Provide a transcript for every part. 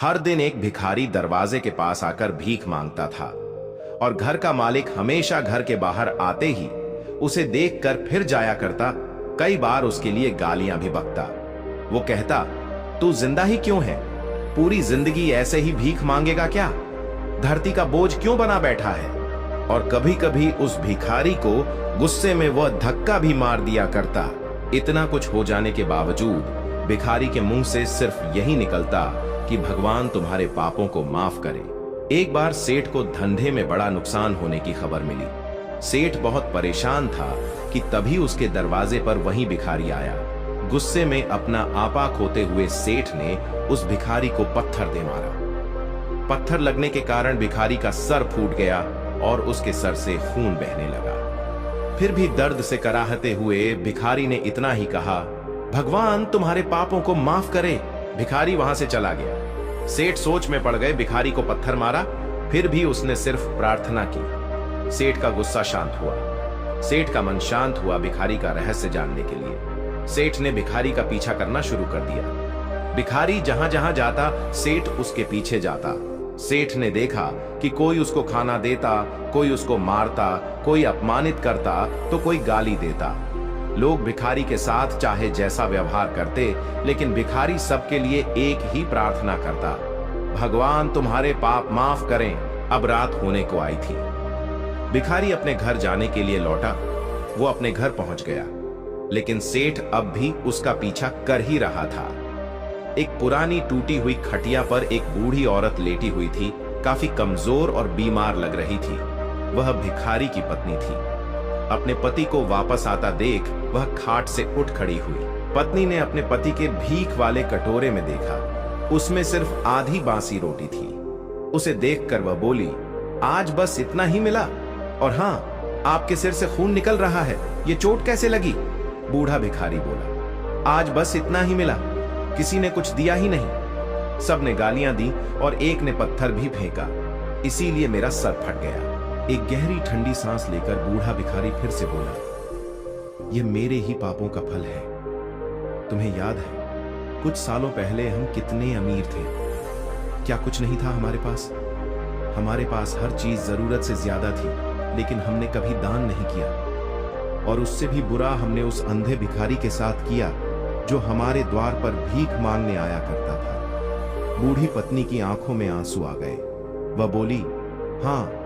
हर दिन एक भिखारी दरवाजे के पास आकर भीख मांगता था और घर का मालिक हमेशा घर के बाहर आते ही उसे देखकर फिर जाया करता। कई बार उसके लिए गालियां भी बकता। वो कहता, तू जिंदा ही क्यों है? पूरी जिंदगी ऐसे ही भीख मांगेगा क्या? धरती का बोझ क्यों बना बैठा है? और कभी कभी उस भिखारी को गुस्से में वह धक्का भी मार दिया करता। इतना कुछ हो जाने के बावजूद भिखारी के मुंह से सिर्फ यही निकलता कि भगवान तुम्हारे पापों को माफ करे। एक बार सेठ को धंधे में बड़ा नुकसान होने की खबर मिली। सेठ बहुत परेशान था कि तभी उसके दरवाजे पर वही भिखारी आया। गुस्से में अपना आपा खोते हुए सेठ ने उस भिखारी को पत्थर दे मारा। पत्थर लगने के कारण भिखारी का सर फूट गया और उसके सर से खून बहने लगा। फिर भी दर्द से कराहते हुए भिखारी ने इतना ही कहा, भगवान तुम्हारे पापों को माफ करे। भिखारी वहां से चला गया। सेठ सोच में पड़ गए। भिखारी को पत्थर मारा, फिर भी उसने सिर्फ प्रार्थना की। सेठ का गुस्सा शांत हुआ। सेठ का मन शांत हुआ भिखारी का रहस्य जानने के लिए। सेठ ने भिखारी का पीछा करना शुरू कर दिया। भिखारी जहां जहां जाता सेठ उसके पीछे जाता। सेठ ने देखा कि कोई उसको खाना देता, कोई उसको मारता, कोई अपमानित करता तो कोई गाली देता। लोग भिखारी के साथ चाहे जैसा व्यवहार करते, लेकिन भिखारी सबके लिए एक ही प्रार्थना करता, भगवान तुम्हारे पाप माफ करें। अब रात होने को आई थी। भिखारी अपने घर जाने के लिए लौटा। वो अपने घर पहुंच गया, लेकिन सेठ अब भी उसका पीछा कर ही रहा था। एक पुरानी टूटी हुई खटिया पर एक बूढ़ी औरत लेटी हुई थी। काफी कमजोर और बीमार लग रही थी। वह भिखारी की पत्नी थी। अपने पति को वापस आता देख वह खाट से उठ खड़ी हुई। पत्नी ने अपने पति के भीख वाले कटोरे में देखा, उसमें सिर्फ आधी बासी रोटी थी। उसे देखकर वह बोली, आज बस इतना ही मिला? और हाँ, आपके सिर से खून निकल रहा है, ये चोट कैसे लगी? बूढ़ा भिखारी बोला, आज बस इतना ही मिला, किसी ने कुछ दिया ही नहीं। सबने गालियां दी और एक ने पत्थर भी फेंका, इसीलिए मेरा सर फट गया। एक गहरी ठंडी सांस लेकर बूढ़ा भिखारी फिर से बोला, यह मेरे ही पापों का फल है। तुम्हें याद है कुछ सालों पहले हम कितने अमीर थे? क्या कुछ नहीं था हमारे पास? हमारे पास हर चीज जरूरत से ज्यादा थी, लेकिन हमने कभी दान नहीं किया। और उससे भी बुरा हमने उस अंधे भिखारी के साथ किया जो हमारे द्वार पर भीख मांगने आया करता था। बूढ़ी पत्नी की आंखों में आंसू आ गए। वह बोली, हाँ,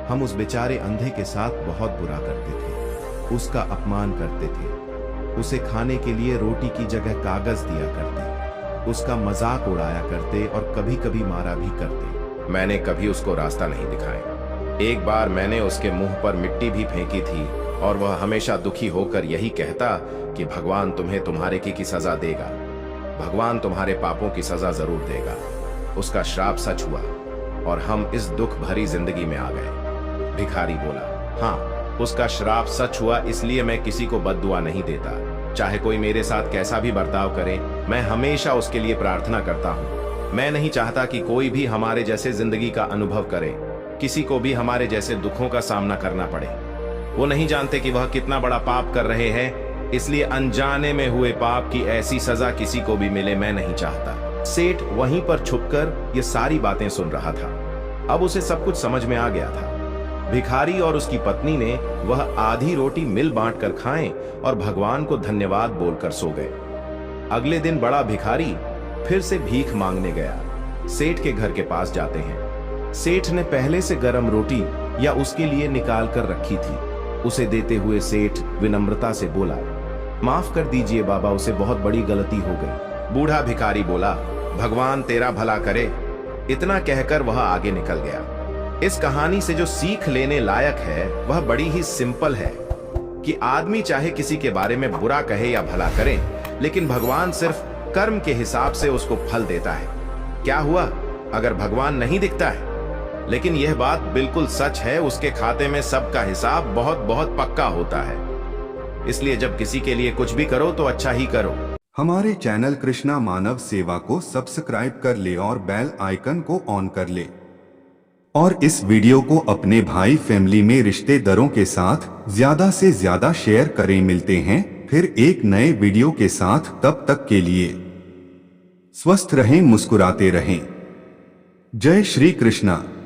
हम उस बेचारे अंधे के साथ बहुत बुरा करते थे, उसका अपमान करते थे, उसे खाने के लिए रोटी की जगह कागज दिया करते, उसका मजाक उड़ाया करते और कभी कभी मारा भी करते। मैंने कभी उसको रास्ता नहीं दिखाया। एक बार मैंने उसके मुंह पर मिट्टी भी फेंकी थी और वह हमेशा दुखी होकर यही कहता कि भगवान तुम्हें तुम्हारे की सजा देगा, भगवान तुम्हारे पापों की सजा जरूर देगा। उसका श्राप सच हुआ और हम इस दुख भरी जिंदगी में आ गए। भिखारी बोला, हाँ, उसका श्राप सच हुआ, इसलिए मैं किसी को बद्दुआ नहीं देता। चाहे कोई मेरे साथ कैसा भी बर्ताव करे, मैं हमेशा उसके लिए प्रार्थना करता हूँ। मैं नहीं चाहता कि कोई भी हमारे जैसे जिंदगी का अनुभव करे, किसी को भी हमारे जैसे दुखों का सामना करना पड़े। वो नहीं जानते कि वह कितना बड़ा पाप कर रहे हैं, इसलिए अनजाने में हुए पाप की ऐसी सजा किसी को भी मिले मैं नहीं चाहता। सेठ वहीं पर छुपकर ये सारी बातें सुन रहा था। अब उसे सब कुछ समझ में आ गया था। भिखारी और उसकी पत्नी ने वह आधी रोटी मिल बांट कर खाएं और भगवान को धन्यवाद बोलकर सो गए। अगले दिन बड़ा भिखारी फिर से भीख मांगने गया। सेठ के घर के पास जाते हैं। सेठ ने पहले से गर्म रोटी या उसके लिए निकाल कर रखी थी। उसे देते हुए सेठ विनम्रता से बोला, माफ कर दीजिए बाबा, उसे बहुत बड़ी गलती हो गई। बूढ़ा भिखारी बोला, भगवान तेरा भला करे। इतना कहकर वह आगे निकल गया। इस कहानी से जो सीख लेने लायक है वह बड़ी ही सिंपल है कि आदमी चाहे किसी के बारे में बुरा कहे या भला करे, लेकिन भगवान सिर्फ कर्म के हिसाब से उसको फल देता है। क्या हुआ अगर भगवान नहीं दिखता है? लेकिन यह बात बिल्कुल सच है, उसके खाते में सबका हिसाब बहुत बहुत पक्का होता है। इसलिए जब किसी के लिए कुछ भी करो तो अच्छा ही करो। हमारे चैनल कृष्णा मानव सेवा को सब्सक्राइब कर ले और बेल आइकन को ऑन कर ले, और इस वीडियो को अपने भाई फैमिली में रिश्तेदारों के साथ ज्यादा से ज्यादा शेयर करें। मिलते हैं फिर एक नए वीडियो के साथ, तब तक के लिए स्वस्थ रहें, मुस्कुराते रहें। जय श्री कृष्णा।